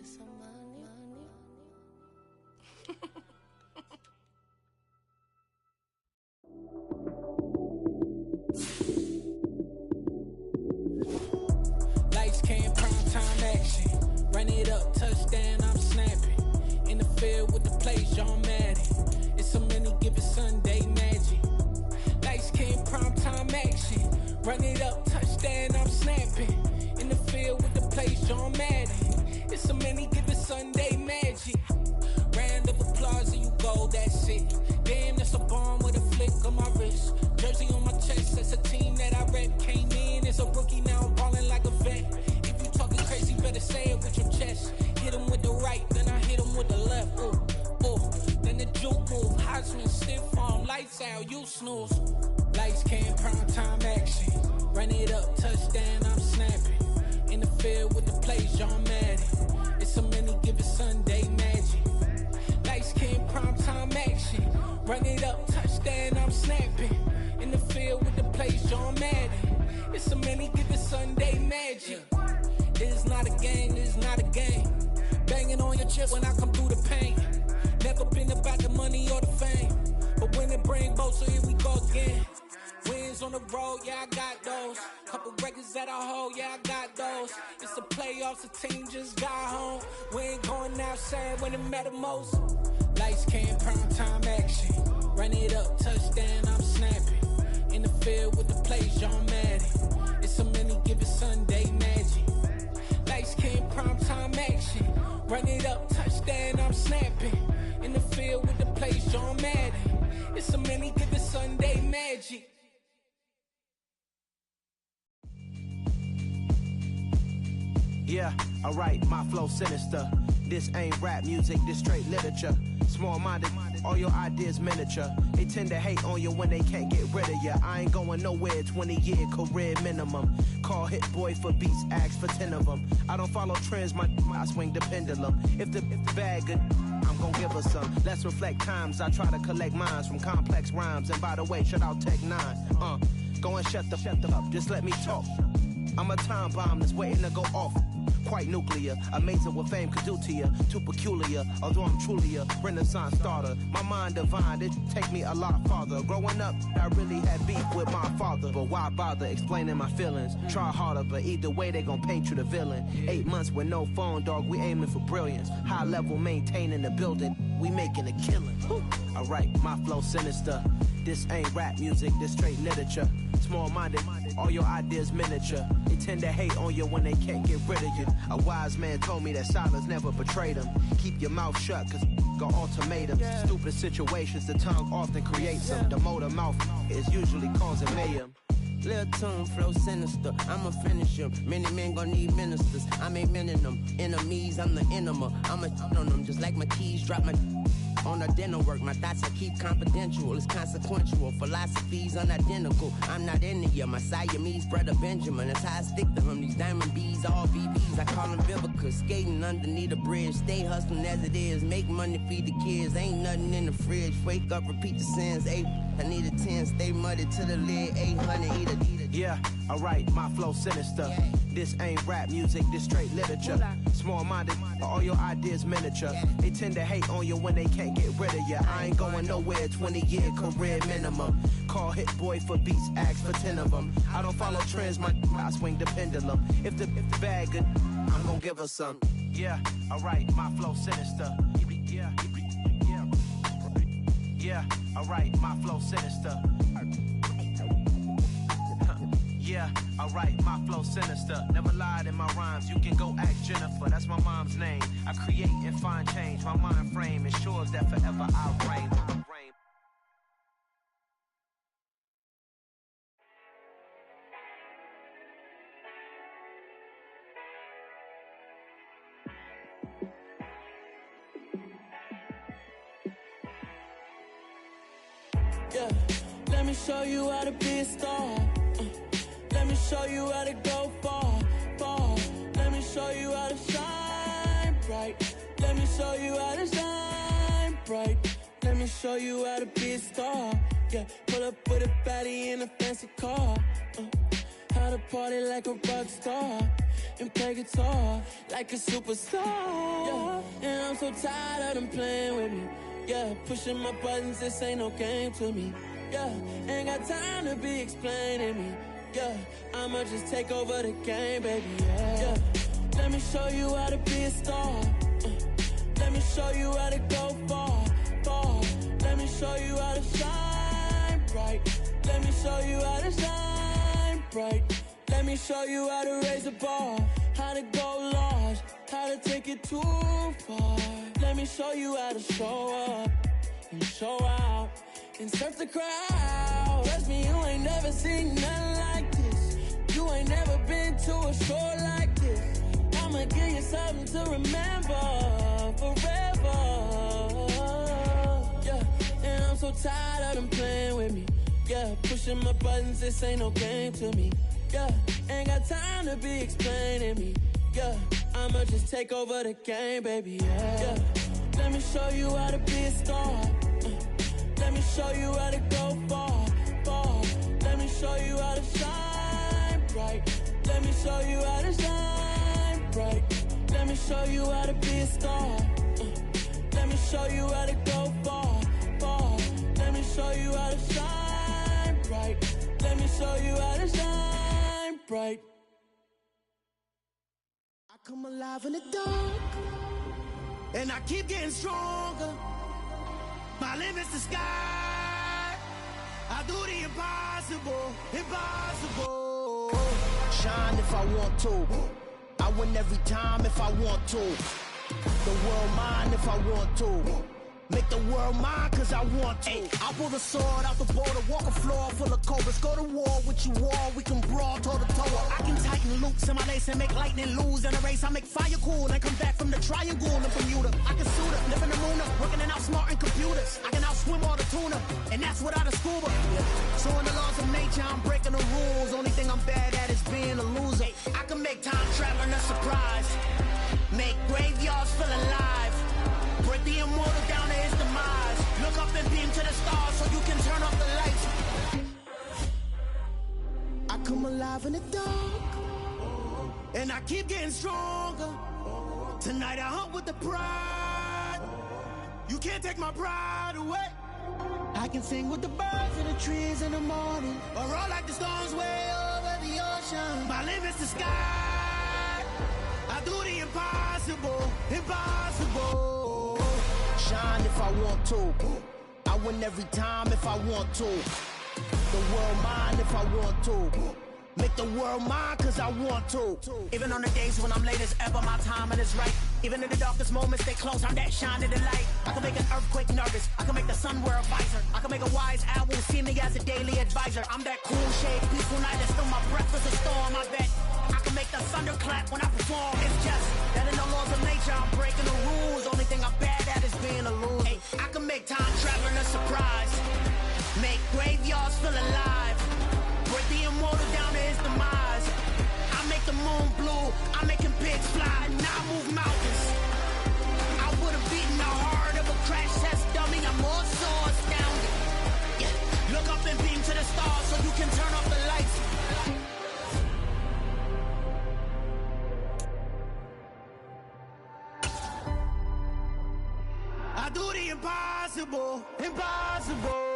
Lights came, prime time action. Run it up, touchdown, I'm snapping. In the field with the plays, John Madden. It's a many given Sunday magic. Lights came, prime time action. Run it up, touchdown, I'm snapping. In the field with the plays, John Madden. It's a many given Sunday magic. Round of applause and you go, that's it. Damn, that's a bomb with a flick on my wrist. Jersey on my chest, that's a team that I rep. Came in as a rookie, now I'm ballin' like a vet. If you talking crazy, better say it with your chest. Hit him with the right, then I hit him with the left. Ooh, ooh. Then the juke move, Heisman, stiff arm, lights out, you snooze. Lights came, prime time action. Run it up, touchdown, I'm snapping. In the field with the plays, John Madden. It's a many given Sunday magic. Lights came, prime time action. Run it up, touchdown, I'm snapping. In the field with the plays, John Madden. It's a many given Sunday magic. It is not a game, it is not a game. Banging on your chest when I come through the pain. Never been about the money or the fame. But when it bring both, so here we go again. Wins on the road, yeah, I got those. Couple records that I hold, yeah, I got those. It's the playoffs, the team just got home. We ain't going outside when it matter most. Lights came, prime time action. Run it up, touchdown, I'm snapping. In the field with the plays, John Madden. It's a many given Sunday magic. Lights came, prime time action. Run it up, touchdown, I'm snapping. In the field with the plays, John Madden. It's a many given Sunday magic. Yeah, alright, my flow sinister. This ain't rap music, this straight literature. Small-minded, all your ideas miniature. They tend to hate on you when they can't get rid of you. I ain't going nowhere, 20-year career minimum. Call Hit Boy for beats, ask for 10 of them. I don't follow trends, I swing the pendulum. If the bag good, I'm gon' give her some. Let's reflect times, I try to collect minds from complex rhymes. And by the way, shout out Tech 9. Go and shut the up, just let me talk. I'm a time bomb that's waiting to go off. Quite nuclear, amazing what fame could do to you. Too peculiar, although I'm truly a renaissance starter. My mind divine, it take me a lot farther. Growing up, I really had beef with my father. But why bother explaining my feelings? Try harder, but either way they gon' paint you the villain. 8 months with no phone, dog, we aiming for brilliance. High level maintaining the building, we making a killing. Alright, my flow sinister. This ain't rap music, this straight literature. Small-minded, all your ideas miniature. They tend to hate on you when they can't get rid of you. A wise man told me that silence never betrayed him. Keep your mouth shut, cause got ultimatums. Stupid situations, the tongue often creates them. The motor mouth is usually causing mayhem. Lil' tune, flow sinister, I'ma finish him. Many men gon' need ministers, I'm aiming them. Enemies, I'm the enema, I'ma on them. Just like my keys, drop my on our dinner work. My thoughts I keep confidential, it's consequential. Philosophies unidentical, I'm not into ya. My Siamese brother Benjamin, that's how I stick to him. These diamond bees, all VVs, I call them Vivica. Skating underneath a bridge, stay hustling as it is. Make money, feed the kids, ain't nothing in the fridge. Wake up, repeat the sins, 8, I need a 10. Stay muddy to the lid, 800, eat a. Yeah, alright, my flow sinister. This ain't rap music, this straight literature. Small-minded, all your ideas miniature. They tend to hate on you when they can't get rid of you. I ain't going nowhere, 20-year career minimum. Call Hit Boy for beats, ask for 10 of them. I don't follow trends, I swing the pendulum. If the bag good, I'm gon' give her some. Yeah, alright, my flow sinister. Yeah, alright, my flow sinister. Yeah, alright, my flow sinister. Never lied in my rhymes, you can go ask Jennifer. That's my mom's name. I create and find change. My mind frame ensures that forever I'll reign. Yeah, let me show you how to be a star. Let me show you how to go far, far. Let me show you how to shine bright. Let me show you how to shine bright. Let me show you how to be a star. Yeah, pull up with a baddie in a fancy car. How to party like a rock star and play guitar like a superstar. Yeah. And I'm so tired of them playing with me. Yeah, pushing my buttons, this ain't no game to me. Yeah, ain't got time to be explaining me. Yeah, I'ma just take over the game, baby. Yeah. Let me show you how to be a star. Let me show you how to go far, far. Let me show you how to shine bright. Let me show you how to shine bright. Let me show you how to raise the bar, how to go large, how to take it too far. Let me show you how to show up and show out and surf the crowd. Trust me, you ain't never seen nothing like this. You ain't never been to a show like this. I'ma give you something to remember forever. Yeah, and I'm so tired of them playing with me. Yeah, pushing my buttons, this ain't no game to me. Yeah, ain't got time to be explaining me. Yeah, I'ma just take over the game, baby. Yeah. Let me show you how to be a star. Let me show you how to go far, far. Let me show you how to shine bright. Let me show you how to shine bright. Let me show you how to be a star. Let me show you how to go far, far. Let me show you how to shine bright. Let me show you how to shine bright. I come alive in the dark, and I keep getting stronger. My limit's the sky. I do the impossible, impossible. Shine if I want to. I win every time if I want to. The world mine if I want to. Make the world mine cause I want to. I'll pull the sword out the border, walk a floor full of cobras. Go to war with you all, we can brawl toe to toe. I can tighten loops in my lace and make lightning lose in a race. I make fire cool and come back from the triangle in Bermuda. I can suit up, live in the moon up, working and outsmarting computers. I can outswim all the tuna, and that's without a scuba. So in the laws of nature, I'm breaking the rules. Only thing I'm bad at is being a loser. I can make time traveling a surprise. Make graveyards feel alive. Break the immortal down to his demise. Look up and beam to the stars so you can turn off the lights. I come alive in the dark, and I keep getting stronger. Tonight I hunt with the pride. You can't take my pride away. I can sing with the birds and the trees in the morning, or roll like the storms way over the ocean. My limit's the sky. I do the impossible, impossible. Shine if I want to. I win every time if I want to. The world mine if I want to. Make the world mine cause I want to. Even on the days when I'm late as ever, my timing is right. Even in the darkest moments, stay close, I'm that shine of the light. I can make an earthquake nervous, I can make the sun wear a visor. I can make a wise owl see me as a daily advisor. I'm that cool shade, peaceful night, that's still my breath is a storm, I bet. I can make the thunder clap when I perform. It's just that in the laws of nature, I'm breaking the rules. Only thing I'm bad at is being a loser. Hey, I can make time traveling a surprise. Make graveyards feel alive. Break the immortal down to his demise. I make the moon blue. I'm making pigs fly. Now I move mountains. I would have beaten the heart of a crash test dummy. I'm more so astounded. Yeah. Look up and beam to the stars so you can turn off the lights. I do the impossible, impossible.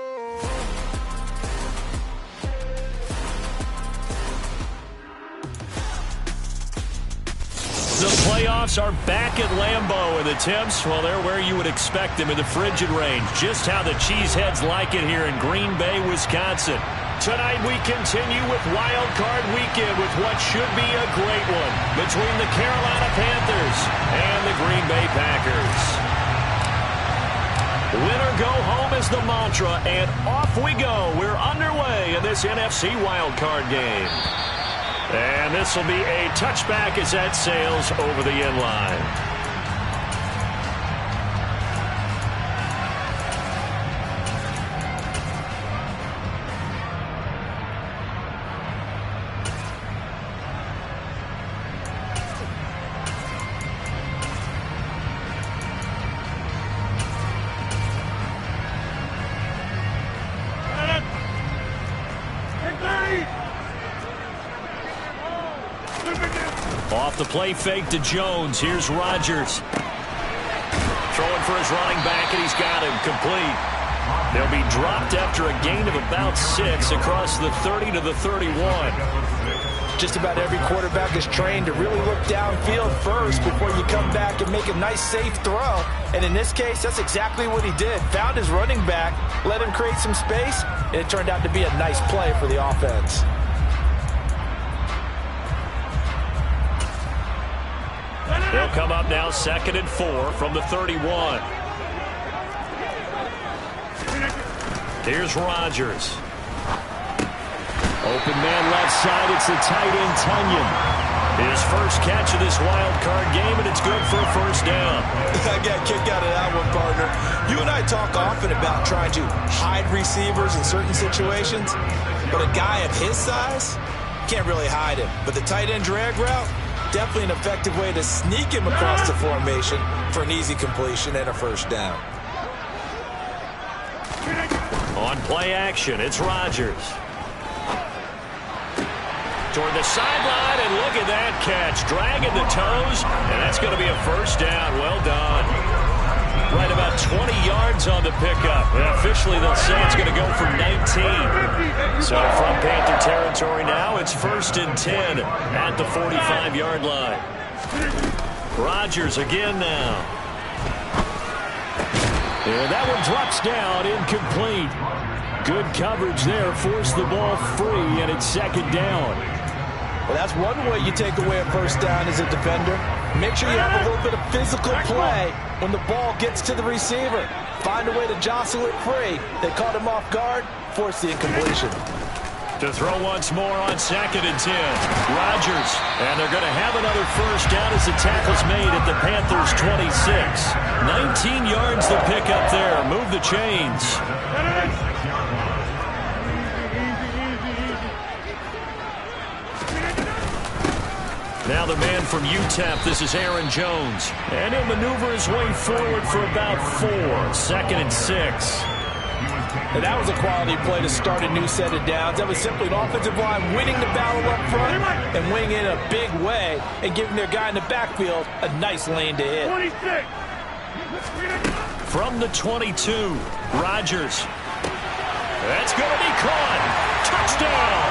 The playoffs are back at Lambeau, and the temps, well, they're where you would expect them in the frigid range. Just how the Cheeseheads like it here in Green Bay, Wisconsin. Tonight we continue with Wild Card Weekend with what should be a great one between the Carolina Panthers and the Green Bay Packers. Win or go home is the mantra, and off we go. We're underway in this NFC Wild Card game. And this will be a touchback as that sails over the end line. Off the play fake to Jones. Here's Rodgers. Throwing for his running back, and he's got him complete. They'll be dropped after a gain of about 6 across the 30 to the 31. Just about every quarterback is trained to really look downfield first before you come back and make a nice, safe throw. And in this case, that's exactly what he did. Found his running back, let him create some space, and it turned out to be a nice play for the offense. They'll come up now 2nd and 4 from the 31. Here's Rodgers. Open man left side. It's the tight end, Tunyon. His first catch of this wild card game, and it's good for a first down. I got a kick out of that one, partner. You and I talk often about trying to hide receivers in certain situations, but a guy of his size can't really hide him. But the tight end drag route, definitely an effective way to sneak him across the formation for an easy completion and a first down. On play action, it's Rodgers. Toward the sideline, and look at that catch. Dragging the toes, and that's going to be a first down. Well done. Right about 20 yards on the pickup. And officially, they'll say it's going to go for 19. So from Panther territory now, it's 1st and 10 at the 45-yard line. Rodgers again now. And that one drops down, incomplete. Good coverage there, forced the ball free, and it's 2nd down. Well, that's one way you take away a first down as a defender. Make sure you have a little bit of physical play when the ball gets to the receiver. Find a way to jostle it free. They caught him off guard, forced the incompletion. To throw once more on 2nd and 10. Rodgers, and they're going to have another first down as the tackle's made at the Panthers' 26. 19 yards to pick up there. Move the chains. Now the man from UTEP, this is Aaron Jones. And he'll maneuver his way forward for about 4. 2nd and 6. And that was a quality play to start a new set of downs. That was simply an offensive line winning the battle up front and winning it in a big way and giving their guy in the backfield a nice lane to hit. 26. From the 22, Rodgers. That's going to be caught. Touchdown.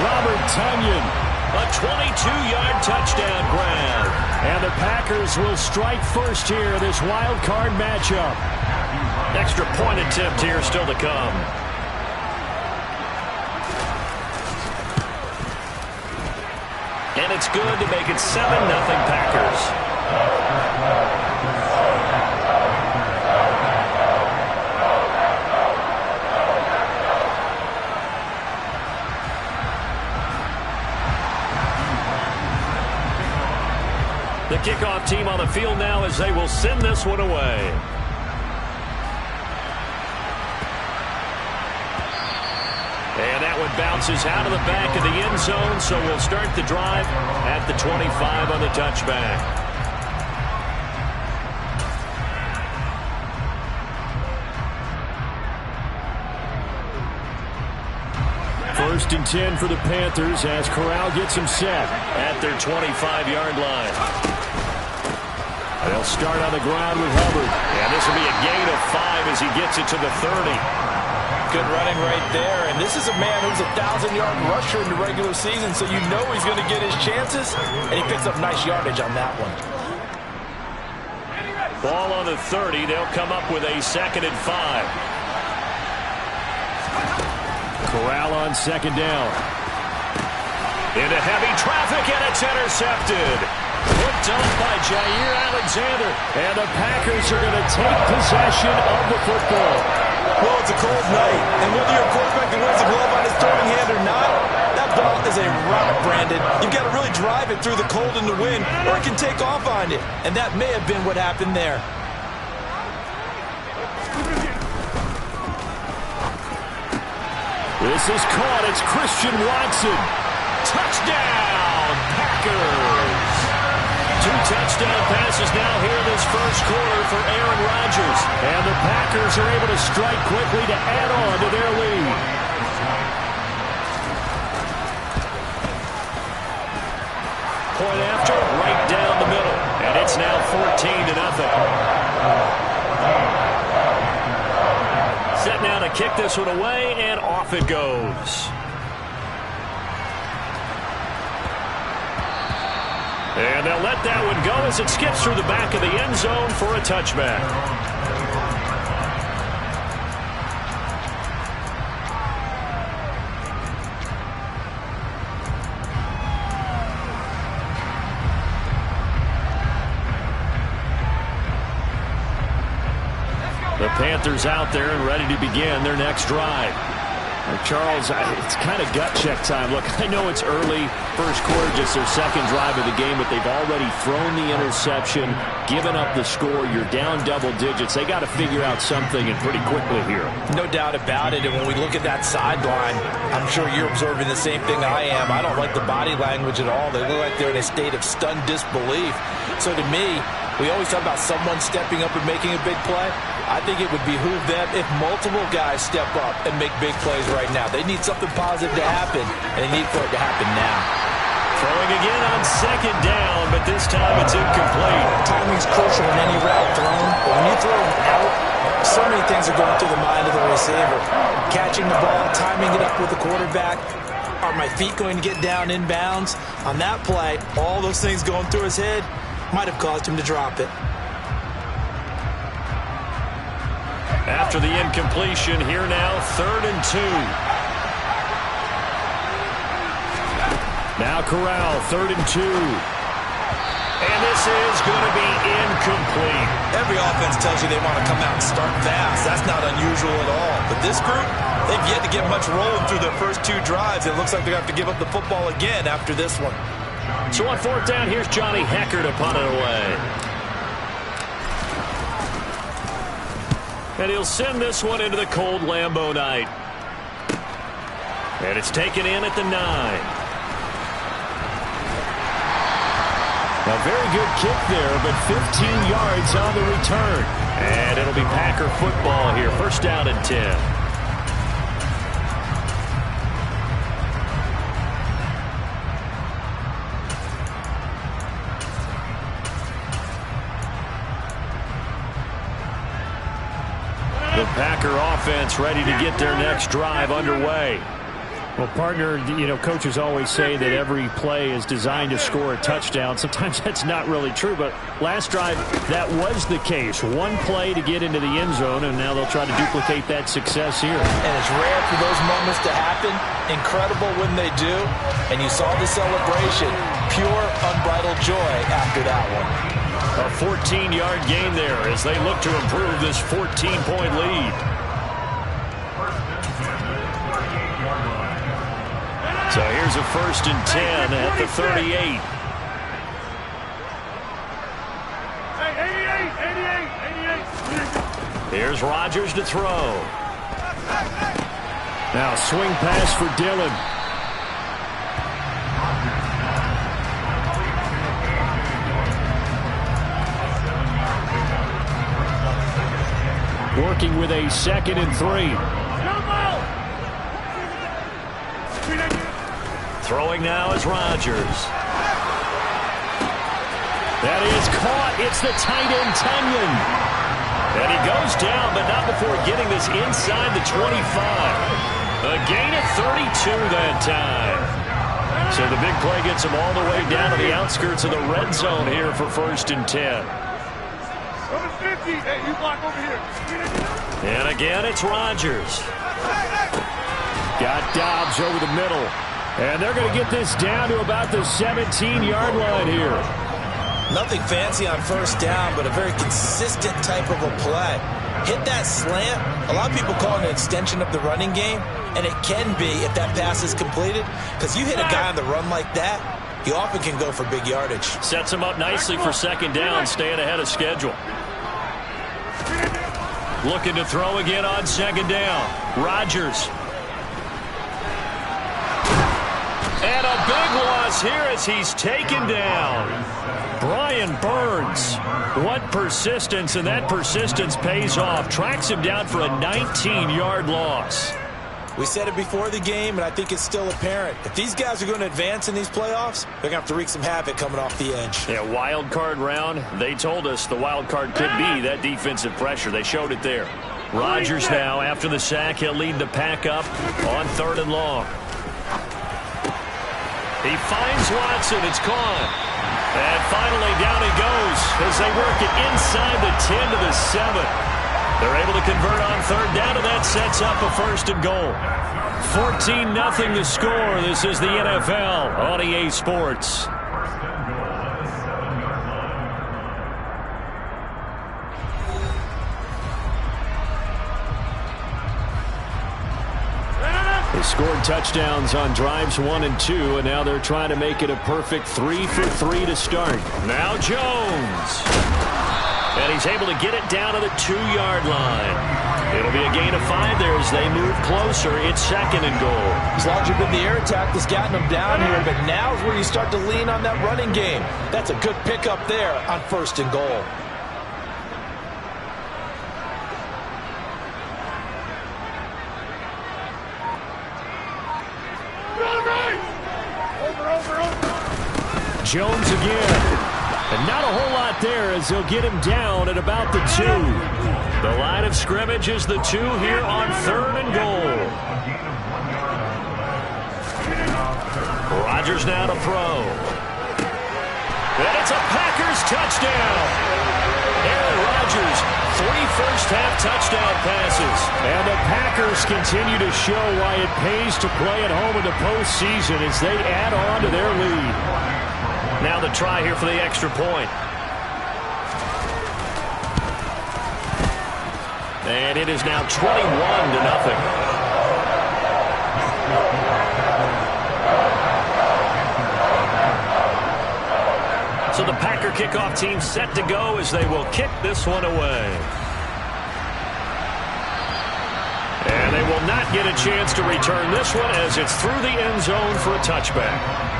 Robert Tunyon. A 22-yard touchdown grab. And the Packers will strike first here in this wild card matchup. Extra point attempt here still to come. And it's good to make it 7-0 Packers. The kickoff team on the field now as they will send this one away. And that one bounces out of the back of the end zone, so we'll start the drive at the 25 on the touchback. 1st and 10 for the Panthers as Corral gets him set at their 25-yard line. They'll start on the ground with Hubbard. And this will be a gain of 5 as he gets it to the 30. Good running right there. And this is a man who's a 1,000-yard rusher in the regular season, so you know he's going to get his chances. And he picks up nice yardage on that one. Ball on the 30. They'll come up with a 2nd and 5. Corral on 2nd down. Into heavy traffic, and it's intercepted. Hooked up by Jair Alexander. And the Packers are going to take possession of the football. Well, it's a cold night, and whether you're a quarterback that wears a glove on his throwing hand or not, that ball is a route, Brandon. You've got to really drive it through the cold and the wind, or it can take off on you. And that may have been what happened there. This is caught. It's Christian Watson. Touchdown, Packers. 2 touchdown passes now here in this first quarter for Aaron Rodgers. And the Packers are able to strike quickly to add on to their lead. monster right down the middle. And it's now 14-0. Set now to kick this one away, and off it goes. And they'll let that one go as it skips through the back of the end zone for a touchback. The Panthers out there and ready to begin their next drive. Charles, it's kind of gut check time. Look, I know it's early, first quarter, just their second drive of the game, but they've already thrown the interception, given up the score. You're down double digits. They got to figure out something, and pretty quickly here. No doubt about it. And when we look at that sideline, I'm sure you're observing the same thing I am. I don't like the body language at all. They look like they're in a state of stunned disbelief. So to me, we always talk about someone stepping up and making a big play. I think it would behoove them if multiple guys step up and make big plays right now. They need something positive to happen, and they need for it to happen now. Throwing again on second down, but this time it's incomplete. Timing's crucial in any route thrown, but when you throw an out, so many things are going through the mind of the receiver. Catching the ball, timing it up with the quarterback. Are my feet going to get down inbounds? On that play, all those things going through his head might have caused him to drop it. After the incompletion, here now, 3rd and 2. Now Corral, 3rd and 2. And this is going to be incomplete. Every offense tells you they want to come out and start fast. That's not unusual at all. But this group, they've yet to get much rolling through their first 2 drives. It looks like they're going to have to give up the football again after this one. So on 4th down, here's Johnny Hecker to punt it away. And he'll send this one into the cold Lambeau night. And it's taken in at the 9. A very good kick there, but 15 yards on the return. And it'll be Packer football here. 1st down and 10. The Packer offense ready to get their next drive underway. Well, partner, you know, coaches always say that every play is designed to score a touchdown. Sometimes that's not really true, but last drive, that was the case. One play to get into the end zone, and now they'll try to duplicate that success here. And it's rare for those moments to happen. Incredible when they do. And you saw the celebration. Pure, unbridled joy after that one. A 14-yard gain there as they look to improve this 14-point lead. So here's a 1st and 10 at the 38. Here's Rodgers to throw. Now swing pass for Dillon. Working with a 2nd and 3. Throwing now is Rodgers. That is caught. It's the tight end, Tunyon. And he goes down, but not before getting this inside the 25. A gain of 32 that time. So the big play gets him all the way down to the outskirts of the red zone here for 1st and 10. Hey, you block over here. And again, it's Rodgers. Got Dobbs over the middle. And they're going to get this down to about the 17-yard line here. Nothing fancy on 1st down, but a very consistent type of a play. Hit that slant. A lot of people call it an extension of the running game, and it can be if that pass is completed. Because you hit a guy on the run like that, he often can go for big yardage. Sets him up nicely for 2nd down, staying ahead of schedule. Looking to throw again on 2nd down. Rodgers. And a big loss here as he's taken down. Brian Burns. What persistence, and that persistence pays off. Tracks him down for a 19-yard loss. We said it before the game, and I think it's still apparent. If these guys are going to advance in these playoffs, they're going to have to wreak some havoc coming off the edge. Yeah, wild card round. They told us the wild card could be that defensive pressure. They showed it there. Rodgers now, after the sack, he'll lead the pack up on 3rd and long. He finds Watson. It's caught. And finally down he goes as they work it inside the 10 to the 7. They're able to convert on 3rd down, and that sets up a 1st and goal. 14-0 the score. This is the NFL on EA Sports. They scored touchdowns on drives 1 and 2, and now they're trying to make it a perfect 3 for 3 to start. Now Jones. And he's able to get it down to the 2-yard line. It'll be a gain of 5 there as they move closer. It's 2nd and goal. As long as you've been the air attack that's gotten them down here, but now is where you start to lean on that running game. That's a good pickup there on 1st and goal. Jones again. And not a whole lot there as they'll get him down at about the 2. The line of scrimmage is the 2 here on 3rd and goal. Rodgers now to throw. And it's a Packers touchdown. Aaron Rodgers, 3 first-half touchdown passes. And the Packers continue to show why it pays to play at home in the postseason as they add on to their lead. Now the try here for the extra point. And it is now 21-0. So the Packer kickoff team set to go as they will kick this one away. And they will not get a chance to return this one as it's through the end zone for a touchback.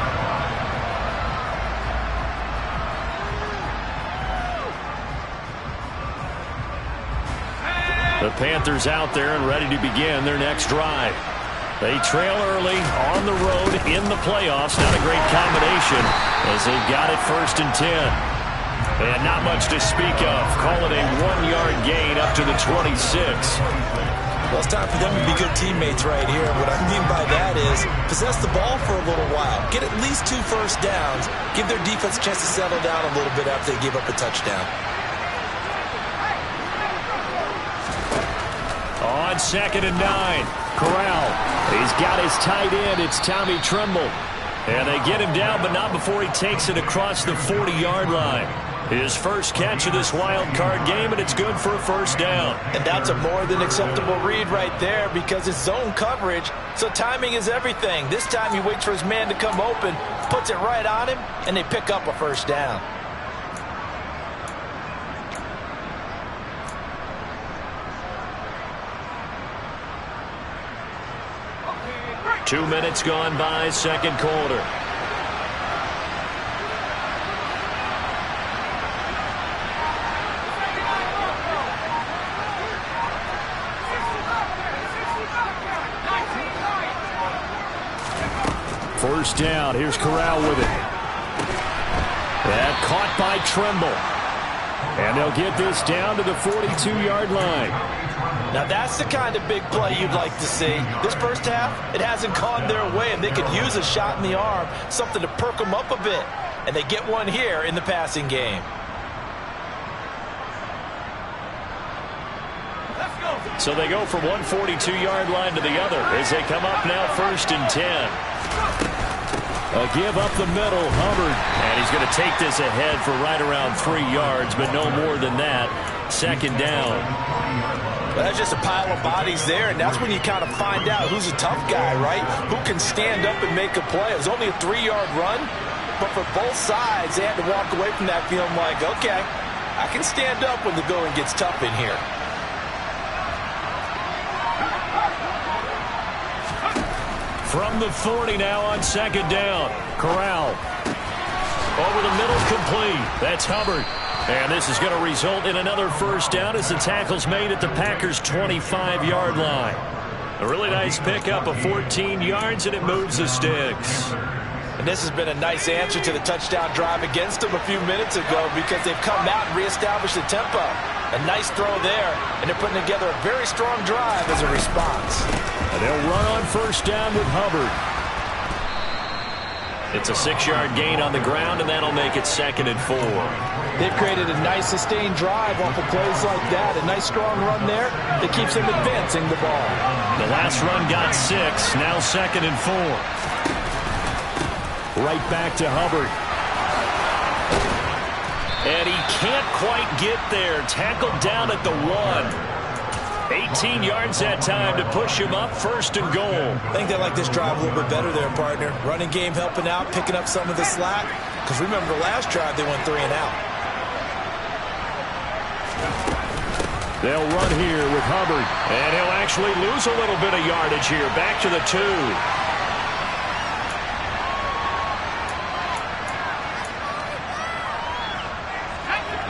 The Panthers out there and ready to begin their next drive. They trail early on the road in the playoffs. Not a great combination as they've got it 1st and 10. And not much to speak of. Call it a 1-yard gain up to the 26. Well, it's time for them to be good teammates right here. What I mean by that is possess the ball for a little while. Get at least 2 first downs. Give their defense a chance to settle down a little bit after they give up a touchdown. On 2nd and 9, Corral. He's got his tight end. It's Tommy Tremble. And they get him down, but not before he takes it across the 40-yard line. His first catch of this wild card game, and it's good for a 1st down. And that's a more than acceptable read right there because it's zone coverage, so timing is everything. This time he waits for his man to come open, puts it right on him, and they pick up a 1st down. Two minutes gone by, 2nd quarter. First down. Here's Corral with it. That caught by Tremble. And they'll get this down to the 42-yard line. Now that's the kind of big play you'd like to see. This first half, it hasn't gone their way, and they could use a shot in the arm, something to perk them up a bit. And they get one here in the passing game. So they go from one 42-yard line to the other as they come up now 1st and 10. A give up the middle, Hubbard. And he's going to take this ahead for right around 3 yards, but no more than that. 2nd down. Well, that's just a pile of bodies there, and that's when you kind of find out who's a tough guy, right? Who can stand up and make a play. It was only a 3-yard run, but for both sides, they had to walk away from that feeling like, okay, I can stand up when the going gets tough in here. From the 40 now on 2nd down. Corral. Over the middle, complete. That's Hubbard. And this is going to result in another 1st down as the tackle's made at the Packers' 25-yard line. A really nice pickup of 14 yards, and it moves the sticks. And this has been a nice answer to the touchdown drive against them a few minutes ago because they've come out and reestablished the tempo. A nice throw there, and they're putting together a very strong drive as a response. And they'll run on first down with Hubbard. It's a 6-yard gain on the ground, and that'll make it 2nd and 4. They've created a nice sustained drive off of plays like that. A nice strong run there that keeps them advancing the ball. The last run got 6, now 2nd and 4. Right back to Hubbard. And he can't quite get there. Tackled down at the 1. 18 yards that time to push him up, 1st and goal. I think they like this drive a little bit better there, partner. Running game helping out, picking up some of the slack. Because remember the last drive, they went 3 and out. They'll run here with Hubbard. And he'll actually lose a little bit of yardage here. Back to the 2.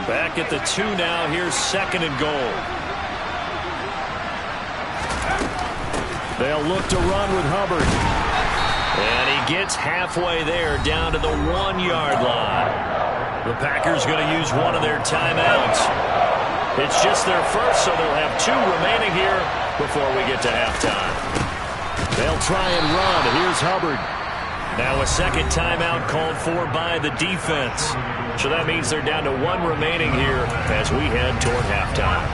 Back at the 2 now. Here's 2nd and goal. They'll look to run with Hubbard. And he gets halfway there down to the 1-yard line. The Packers going to use one of their timeouts. It's just their first, so they'll have 2 remaining here before we get to halftime. They'll try and run. Here's Hubbard. Now a second timeout called for by the defense. So that means they're down to 1 remaining here as we head toward halftime.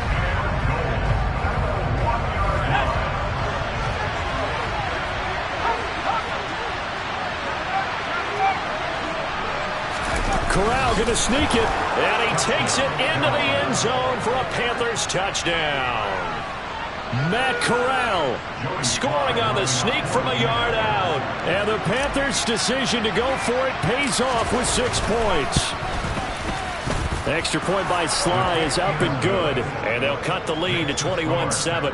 Corral going to sneak it, and he takes it into the end zone for a Panthers touchdown. Matt Corral scoring on the sneak from a yard out. And the Panthers' decision to go for it pays off with 6 points. The extra point by Sly is up and good, and they'll cut the lead to 21-7.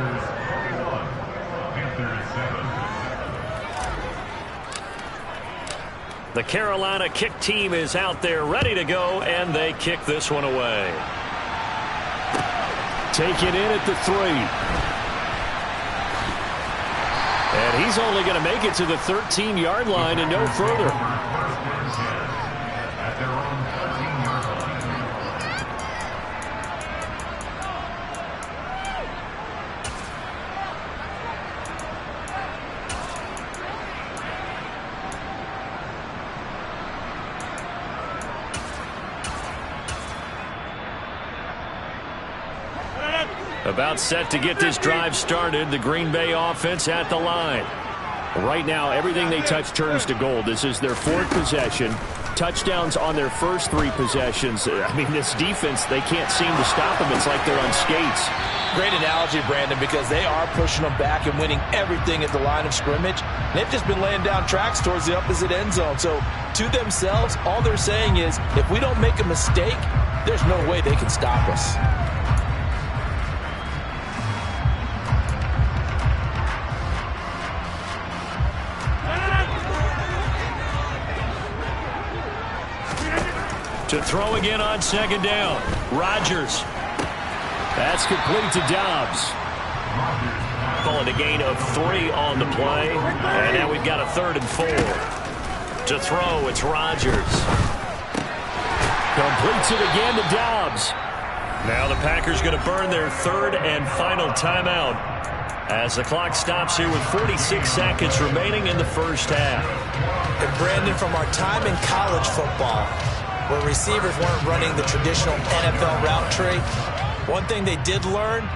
The Carolina kick team is out there ready to go, and they kick this one away. Take it in at the 3. And he's only going to make it to the 13-yard line and no further. About set to get this drive started. The Green Bay offense at the line. Right now, everything they touch turns to gold. This is their 4th possession. Touchdowns on their first 3 possessions. I mean, this defense, they can't seem to stop them. It's like they're on skates. Great analogy, Brandon, because they are pushing them back and winning everything at the line of scrimmage. They've just been laying down tracks towards the opposite end zone. So, to themselves, all they're saying is, if we don't make a mistake, there's no way they can stop us. To throw again on 2nd down. Rodgers. That's complete to Dobbs. Calling a gain of 3 on the play. And now we've got a 3rd and 4. To throw, it's Rodgers. Completes it again to Dobbs. Now the Packers going to burn their 3rd and final timeout as the clock stops here with 46 seconds remaining in the first half. And Brandon, from our time in college football, where receivers weren't running the traditional NFL route tree, one thing they did learn,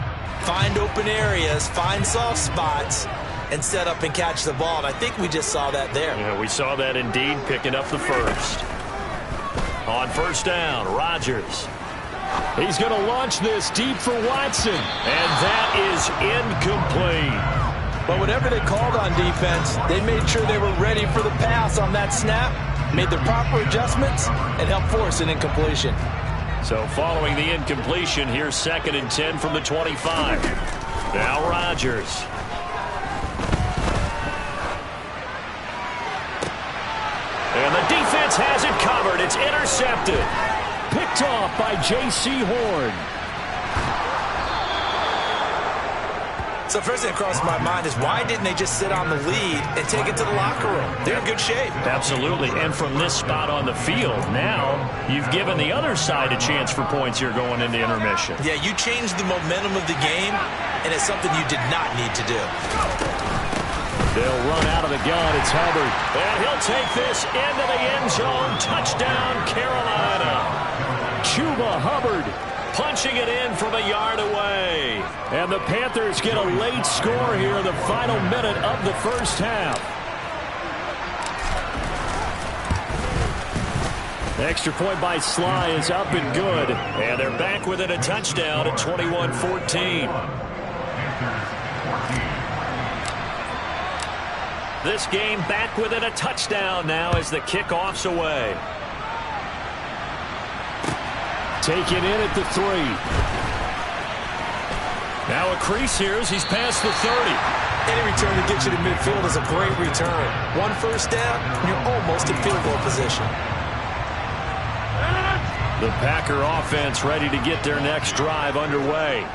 find open areas, find soft spots, and set up and catch the ball. And I think we just saw that there. Yeah, we saw that indeed, picking up the first. On first down, Rodgers. He's going to launch this deep for Watson, and that is incomplete. But whatever they called on defense, they made sure they were ready for the pass on that snap, made the proper adjustments, and helped force an incompletion. So following the incompletion, here's 2nd and 10 from the 25. Now Rodgers. And the defense has it covered. It's intercepted. Picked off by J.C. Horn. So first thing that crosses my mind is why didn't they just sit on the lead and take it to the locker room? They're in good shape. Absolutely. And from this spot on the field, now you've given the other side a chance for points here going into intermission. Yeah, you changed the momentum of the game, and it's something you did not need to do. They'll run out of the gun. It's Hubbard. And he'll take this into the end zone. Touchdown, Carolina. Chuba Hubbard punching it in from a yard away. And the Panthers get a late score here in the final minute of the first half. Extra point by Sly is up and good. And they're back within a touchdown at 21-14. This game back within a touchdown now as the kickoff's away. Taken in at the 3. Now a crease here as he's past the 30. Any return to get you to midfield is a great return. One first down, and you're almost in field goal position. The Packer offense ready to get their next drive underway.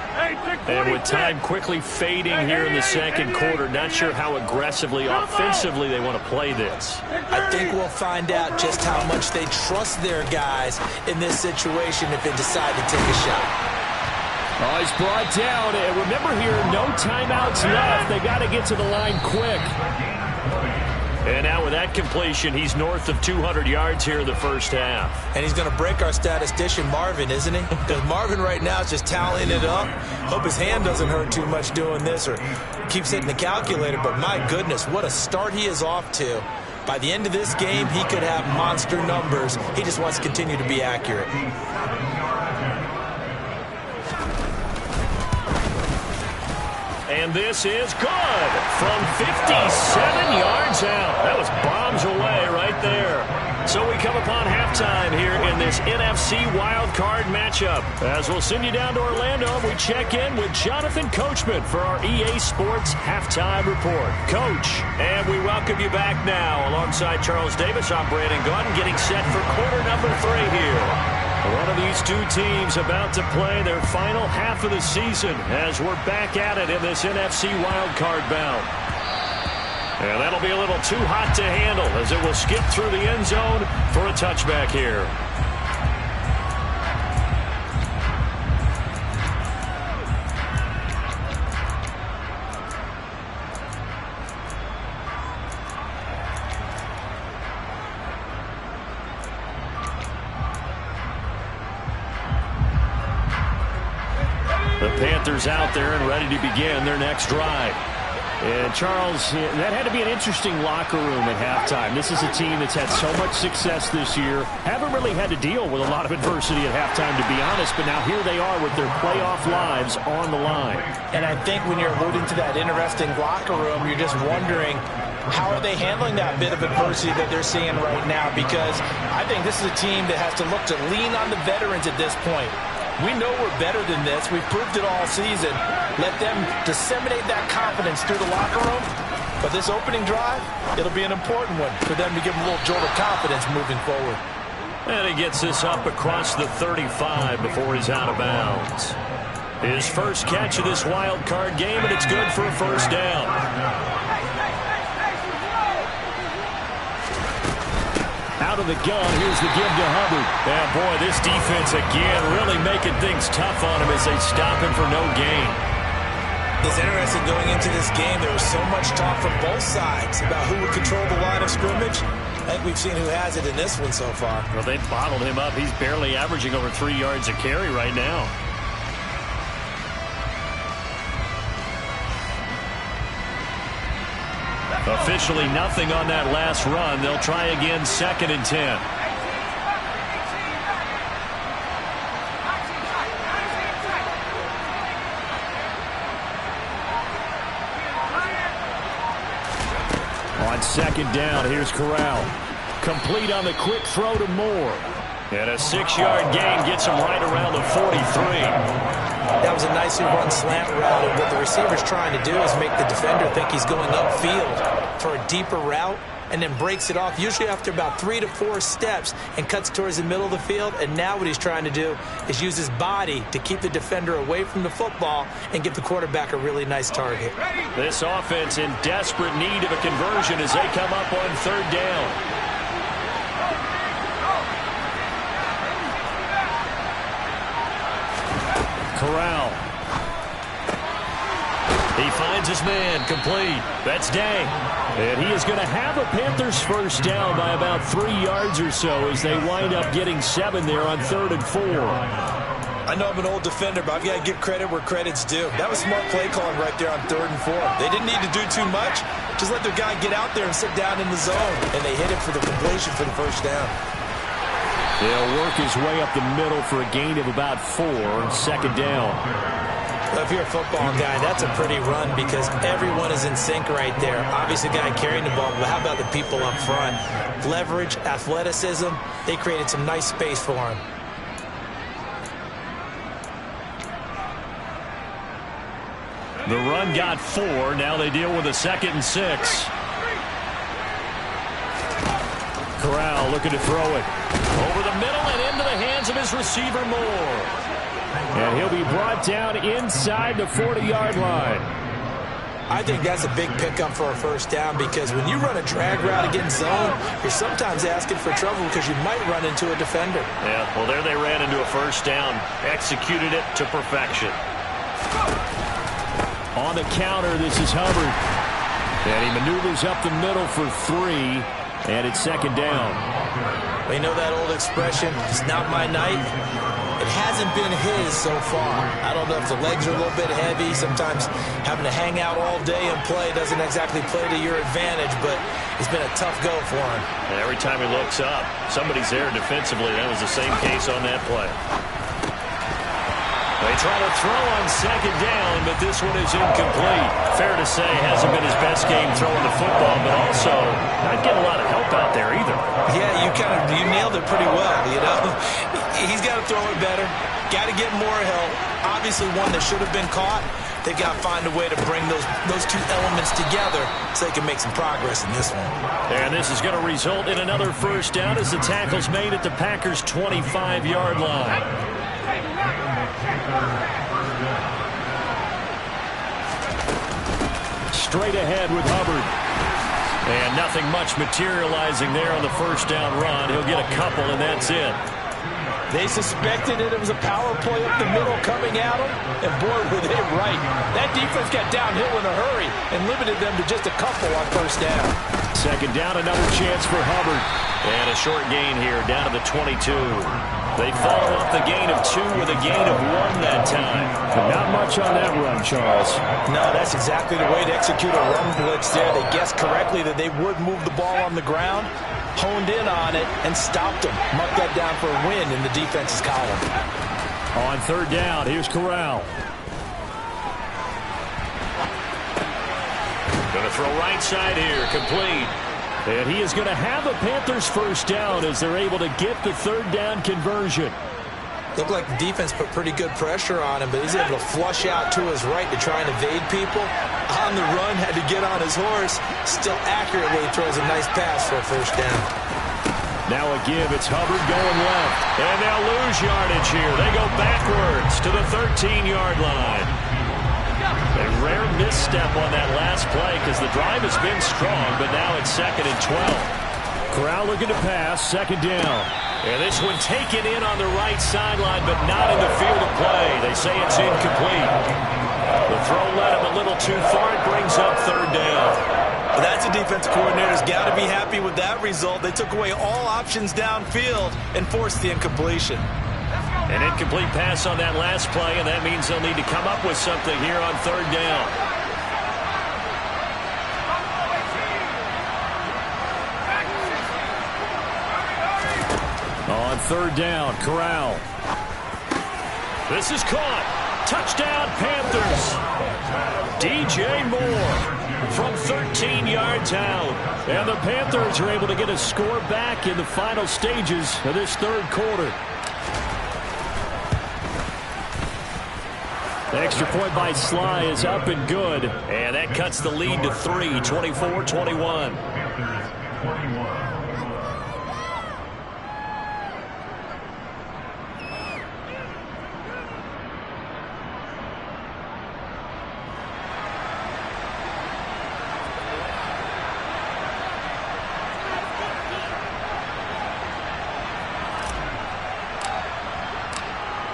And with time quickly fading here in the second quarter, not sure how aggressively, offensively they want to play this. I think we'll find out just how much they trust their guys in this situation if they decide to take a shot. Oh, he's brought down. And remember here, no timeouts left. They got to get to the line quick. And now with that completion, he's north of 200 yards here in the first half. And he's going to break our statistician, Marvin, isn't he? Because Marvin right now is just tallying it up. Hope his hand doesn't hurt too much doing this or keeps hitting the calculator. But my goodness, what a start he is off to. By the end of this game, he could have monster numbers. He just wants to continue to be accurate. And this is good from 57 yards out. That was bombs away right there. So we come upon halftime here in this NFC wildcard matchup. As we'll send you down to Orlando, we check in with Jonathan Coachman for our EA Sports Halftime Report. Coach, and we welcome you back now. Alongside Charles Davis, I'm Brandon Gordon, getting set for quarter number 3 here. One of these two teams about to play their final half of the season as we're back at it in this NFC wildcard bout. And that'll be a little too hot to handle as it will skip through the end zone for a touchback here. The Panthers out there and ready to begin their next drive. And Charles, that had to be an interesting locker room at halftime. This is a team that's had so much success this year. Haven't really had to deal with a lot of adversity at halftime, to be honest. But now here they are with their playoff lives on the line. And I think when you're alluding to that interesting locker room, you're just wondering, how are they handling that bit of adversity that they're seeing right now? Because I think this is a team that has to look to lean on the veterans at this point. We know we're better than this. We've proved it all season. Let them disseminate that confidence through the locker room. But this opening drive, it'll be an important one for them to give them a little jolt of confidence moving forward. And he gets this up across the 35 before he's out of bounds. His first catch of this wild card game, and it's good for a first down. Out of the gun, here's the give to Hubbard. And boy, this defense again really making things tough on him as they stop him for no gain. It's interesting going into this game. There was so much talk from both sides about who would control the line of scrimmage. I think we've seen who has it in this one so far. Well, they bottled him up. He's barely averaging over 3 yards a carry right now. Officially nothing on that last run. They'll try again, 2nd and 10. On 2nd down, here's Corral. Complete on the quick throw to Moore. And a 6-yard gain gets him right around the 43. That was a nicely run slant route, and what the receiver's trying to do is make the defender think he's going upfield for a deeper route. and then breaks it off, usually after about 3 to 4 steps, and cuts towards the middle of the field. And now what he's trying to do is use his body to keep the defender away from the football and give the quarterback a really nice target. This offense in desperate need of a conversion as they come up on third down. Corral. He finds his man, complete. That's Day. And he is going to have a Panthers first down by about 3 yards or so as they wind up getting 7 there on 3rd and 4. I know I'm an old defender, but I've got to give credit where credit's due. That was smart play calling right there on 3rd and 4. They didn't need to do too much. Just let their guy get out there and sit down in the zone. And they hit it for the completion for the first down. They'll work his way up the middle for a gain of about 4, 2nd down. Well, if you're a football guy, that's a pretty run because everyone is in sync right there. Obviously, the guy carrying the ball, but how about the people up front? Leverage, athleticism, they created some nice space for him. The run got 4. Now they deal with a 2nd and 6. Corral looking to throw it. Over the middle and into the hands of his receiver, Moore. And he'll be brought down inside the 40-yard line. I think that's a big pickup for a first down because when you run a drag route against zone, you're sometimes asking for trouble because you might run into a defender. Yeah, well, there they ran into a first down. Executed it to perfection. On the counter, this is Hubbard. And he maneuvers up the middle for 3. And it's 2nd down. Well, you know that old expression, it's not my night? It hasn't been his so far. I don't know if the legs are a little bit heavy. Sometimes having to hang out all day and play doesn't exactly play to your advantage, but it's been a tough go for him. And every time he looks up, somebody's there defensively. That was the same case on that play. They try to throw on 2nd down, but this one is incomplete. Fair to say, hasn't been his best game throwing the football, but also not getting a lot of help out there either. Yeah, you nailed it pretty well, you know. He's got to throw it better. Got to get more help. Obviously one that should have been caught. They've got to find a way to bring those two elements together so they can make some progress in this one. And this is going to result in another first down as the tackle's made at the Packers' 25-yard line. Straight ahead with Hubbard. And nothing much materializing there on the first down run. He'll get a couple, and that's it. They suspected it was a power play up the middle coming at them, and boy, were they right. That defense got downhill in a hurry and limited them to just a couple on first down. 2nd down, another chance for Hubbard. And a short gain here, down to the 22. They follow up the gain of 2 with a gain of 1 that time. But not much on that run, Charles. No, that's exactly the way to execute a run blitz there. They guessed correctly that they would move the ball on the ground, honed in on it, and stopped them. Marked that down for a win in the defense's column. On 3rd down, here's Corral. Going to throw right side here, complete. And he is going to have a Panthers first down as they're able to get the 3rd down conversion. Looked like the defense put pretty good pressure on him, but he's able to flush out to his right to try and evade people. On the run, had to get on his horse. Still accurately throws a nice pass for a first down. Now a give. It's Hubbard going left. And they'll lose yardage here. They go backwards to the 13-yard line. A rare misstep on that last play because the drive has been strong, but now it's 2nd and 12. Corral looking to pass, 2nd down. And this one taken in on the right sideline, but not in the field of play. They say it's incomplete. The throw led him a little too far. It brings up 3rd down. Well, that's a defense coordinator's got to be happy with that result. They took away all options downfield and forced the incompletion. An incomplete pass on that last play, and that means they'll need to come up with something here on 3rd down. On 3rd down, Corral. This is caught. Touchdown, Panthers. DJ Moore from 13 yards out. And the Panthers are able to get a score back in the final stages of this 3rd quarter. The extra point by Sly is up and good. And that cuts the lead to 3, 24-21.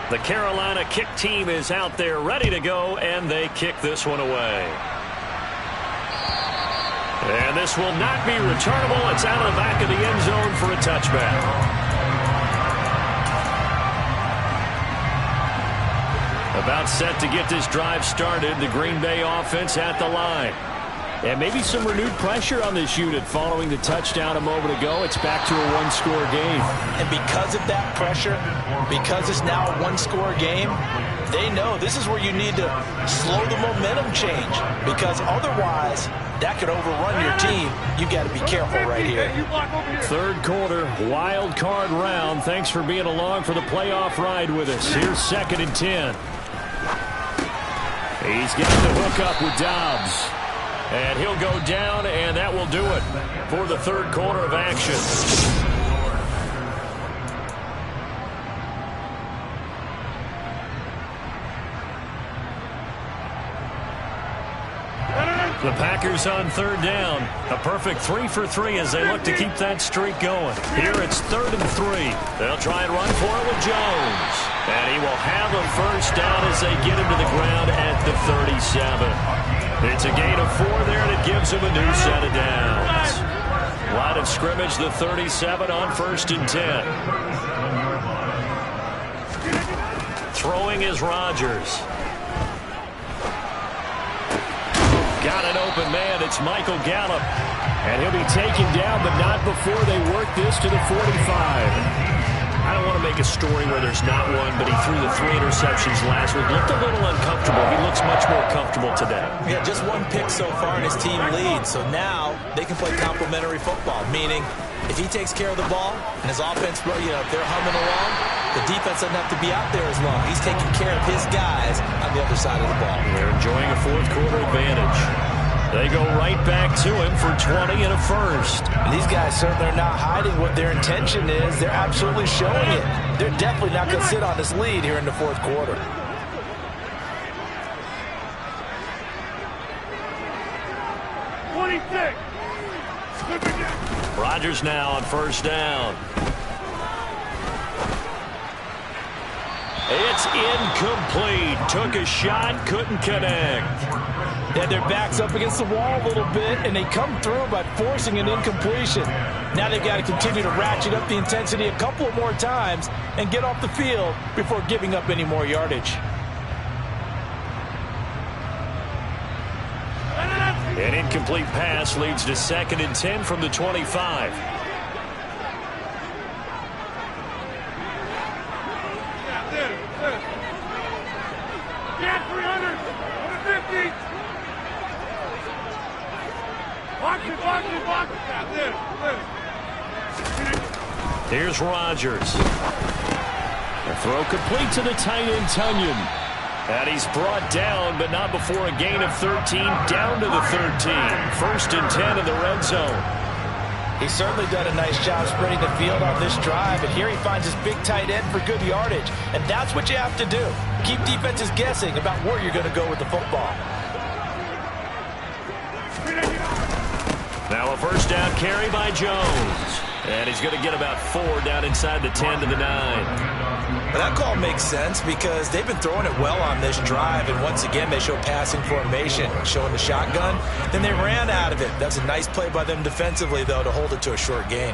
The Carolina kick team is out there ready to go, and they kick this one away. And this will not be returnable. It's out of the back of the end zone for a touchback. About set to get this drive started. The Green Bay offense at the line. And maybe some renewed pressure on this unit following the touchdown a moment ago. It's back to a one-score game. And because of that pressure, because it's now a one-score game, they know this is where you need to slow the momentum change, because otherwise that could overrun your team. You've got to be careful right here. Third quarter, wild card round. Thanks for being along for the playoff ride with us. Here's 2nd and 10. He's got the hook up with Dobbs. And he'll go down, and that will do it for the third quarter of action. The Packers on 3rd down. A perfect 3 for 3 as they look to keep that streak going. Here it's 3rd and 3. They'll try and run for it with Jones. And he will have a first down as they get him to the ground at the 37. It's a gain of 4 there, and it gives him a new set of downs. Line of scrimmage, the 37 on 1st and 10. Throwing is Rodgers. Got an open man. It's Michael Gallup. And he'll be taken down, but not before they work this to the 45. I don't want to make a story where there's not one, but he threw the 3 interceptions last week. Looked a little uncomfortable. He looks much more comfortable today. Yeah, just 1 pick so far, and his team leads. So now they can play complementary football, meaning if he takes care of the ball and his offense, if they're humming along, the defense doesn't have to be out there as long. He's taking care of his guys on the other side of the ball. They're enjoying a fourth quarter advantage. They go right back to him for 20 and a first. And these guys certainly are not hiding what their intention is. They're absolutely showing it. They're definitely not going to sit on this lead here in the fourth quarter. Rodgers now on 1st down. It's incomplete. Took a shot, couldn't connect. And their back's up against the wall a little bit, and they come through by forcing an incompletion. Now they've got to continue to ratchet up the intensity a couple of more times and get off the field before giving up any more yardage. An incomplete pass leads to 2nd and 10 from the 25. Here's Rodgers. A throw complete to the tight end, Tunyon. And he's brought down, but not before a gain of 13, down to the 13. 1st and 10 in the red zone. He's certainly done a nice job spreading the field on this drive, and here he finds his big tight end for good yardage. And that's what you have to do. Keep defenses guessing about where you're going to go with the football. Now a first down carry by Jones. And he's going to get about 4 down inside the 10 to the 9. Well, that call makes sense because they've been throwing it well on this drive, and once again they show passing formation, showing the shotgun. Then they ran out of it. That's a nice play by them defensively, though, to hold it to a short gain.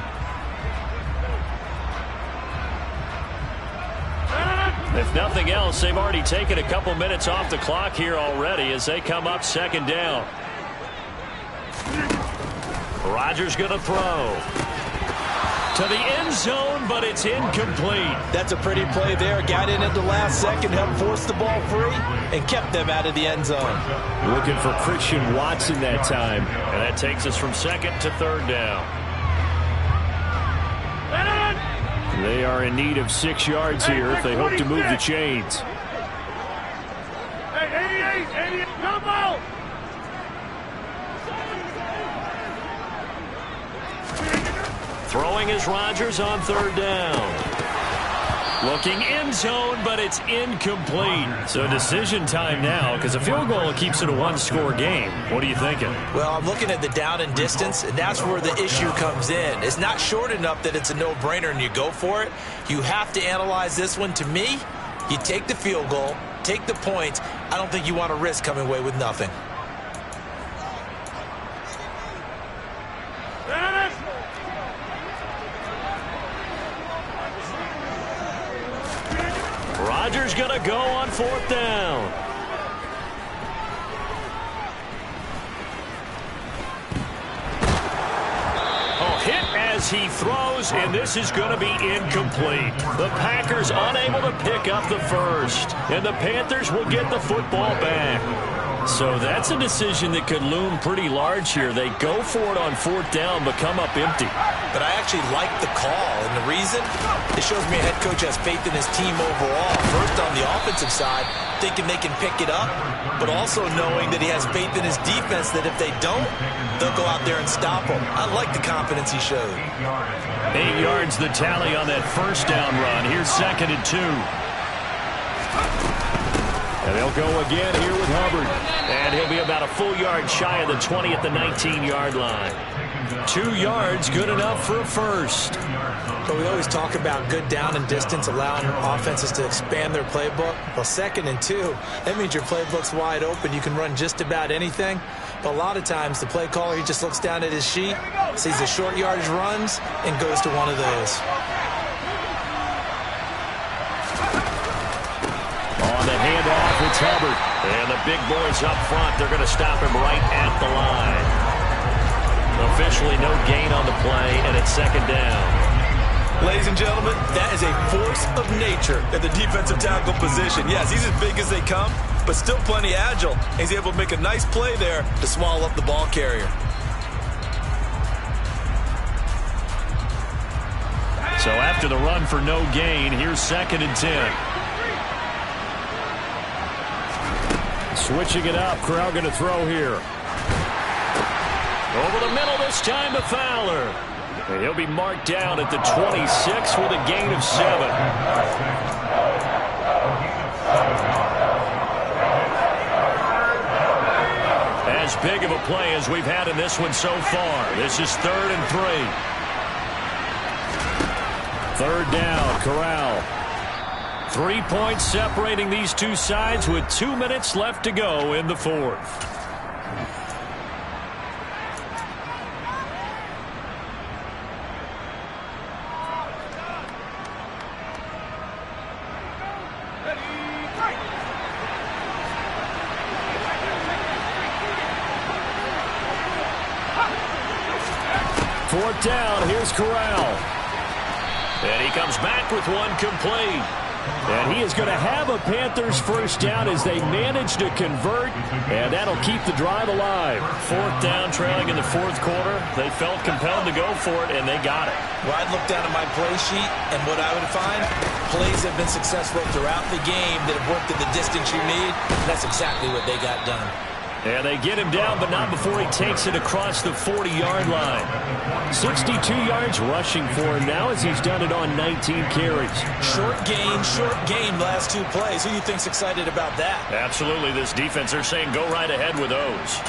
If nothing else, they've already taken a couple minutes off the clock here already as they come up 2nd down. Rodgers going to throw to the end zone, but it's incomplete. That's a pretty play there. Got in at the last second, helped force the ball free, and kept them out of the end zone. Looking for Christian Watson that time. And that takes us from 2nd to 3rd down. They are in need of 6 yards here if they hope to move the chains. Hey, 88, come out! Throwing is Rodgers on 3rd down. Looking end zone, but it's incomplete. So decision time now because a field goal keeps it a 1-score game. What are you thinking? Well, I'm looking at the down and distance, and that's where the issue comes in. It's not short enough that it's a no-brainer and you go for it. You have to analyze this one, to me, You take the field goal, take the points. I don't think you want to risk coming away with nothing. Rodgers going to go on 4th down. Hit as he throws, and this is going to be incomplete. The Packers unable to pick up the first, and the Panthers will get the football back. So that's a decision that could loom pretty large here. They go for it on 4th down, but come up empty. But I actually like the call, and the reason? It shows me a head coach has faith in his team overall. First on the offensive side, thinking they can pick it up, but also knowing that he has faith in his defense that if they don't, they'll go out there and stop them. I like the confidence he showed. 8 yards the tally on that 1st down run. Here's 2nd and 2. And they'll go again here with Hubbard. And he'll be about a full yard shy of the 20 at the 19-yard line. 2 yards, good enough for a first. But we always talk about good down and distance, allowing offenses to expand their playbook. Well, 2nd and 2, that means your playbook's wide open. You can run just about anything. But a lot of times, the play caller, he just looks down at his sheet, sees the short yardage runs, and goes to one of those. On the handoff, it's Hubbard. And the big boys up front, they're going to stop him right at the line. Officially no gain on the play, and it's 2nd down. Ladies and gentlemen, that is a force of nature at the defensive tackle position. Yes, he's as big as they come, but still plenty agile. He's able to make a nice play there to swallow up the ball carrier. So after the run for no gain, here's 2nd and 10. Switching it up, Corral going to throw here. Over the middle this time to Fowler. And he'll be marked down at the 26 with a gain of 7. As big of a play as we've had in this one so far. This is 3rd and 3. 3rd down, Corral. 3 points separating these two sides with 2 minutes left to go in the 4th. Fourth down, here's Corral. And he comes back with one complete. And he is going to have a Panthers first down as they manage to convert, and that'll keep the drive alive. 4th down, trailing in the 4th quarter. They felt compelled to go for it, and they got it. Well, I'd look down at my play sheet, and what I would find, plays have been successful throughout the game that have worked at the distance you need. That's exactly what they got done. And they get him down, but not before he takes it across the 40-yard line. 62 yards rushing for him now as he's done it on 19 carries. Short game last 2 plays. Who do you think's excited about that? Absolutely. This defense, they're saying go right ahead with those.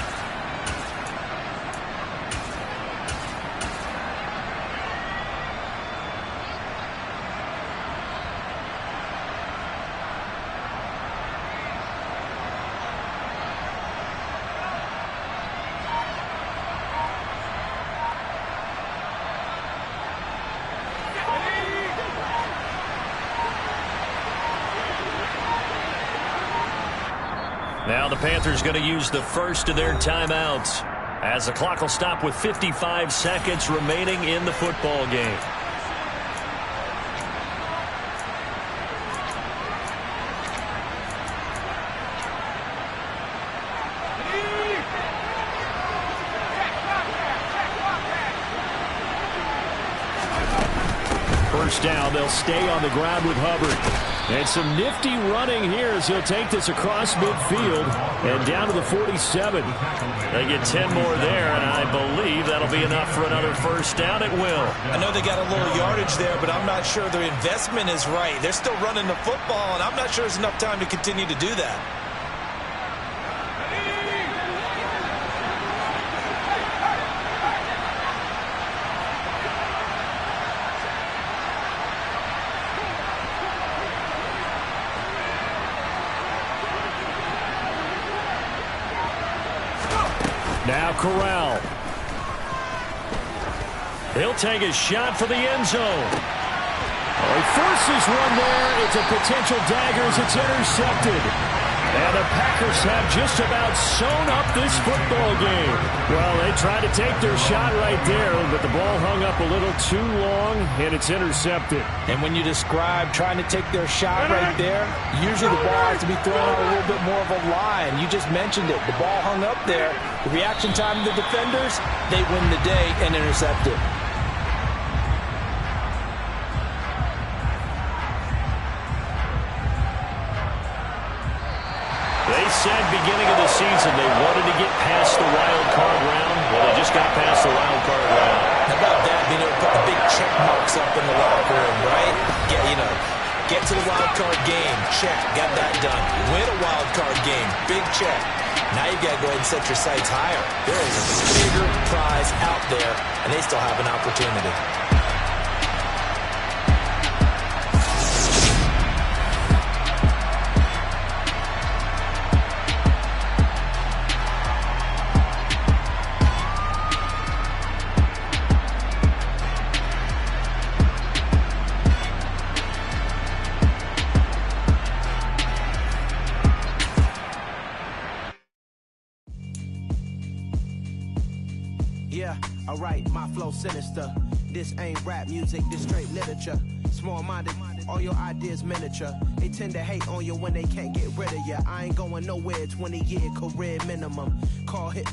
Now the Panthers going to use the first of their timeouts as the clock will stop with 55 seconds remaining in the football game. First down, they'll stay on the ground with Hubbard. And some nifty running here as he'll take this across midfield and down to the 47. They get 10 more there, and I believe that'll be enough for another first down. It will. I know they got a little yardage there, but I'm not sure their investment is right. They're still running the football, and I'm not sure there's enough time to continue to do that. Now Corral. He'll take a shot for the end zone. He forces one there. It's a potential dagger as it's intercepted. And the Packers have just about sewn up this football game. Well, they tried to take their shot right there, but the ball hung up a little too long, and it's intercepted. And when you describe trying to take their shot right there, usually the ball has to be thrown on a little bit more of a line. You just mentioned it. The ball hung up there. The reaction time of the defenders, they win the day and intercept it. They said beginning of the season they wanted to get past the wild card round. Well, they just got past the wild card round. How about that? Being able to put the big check marks up in the locker room, right? Get to the wild card game. Check. Got that done. Win a wild card game. Big check. Now you've got to go ahead and set your sights higher. There is a bigger prize out there, and they still have an opportunity. Yeah, alright, my flow sinister. This ain't rap music, this straight literature. Small-minded, all your ideas miniature. They tend to hate on you when they can't get rid of you. I ain't going nowhere, 20-year career minimum. Call hit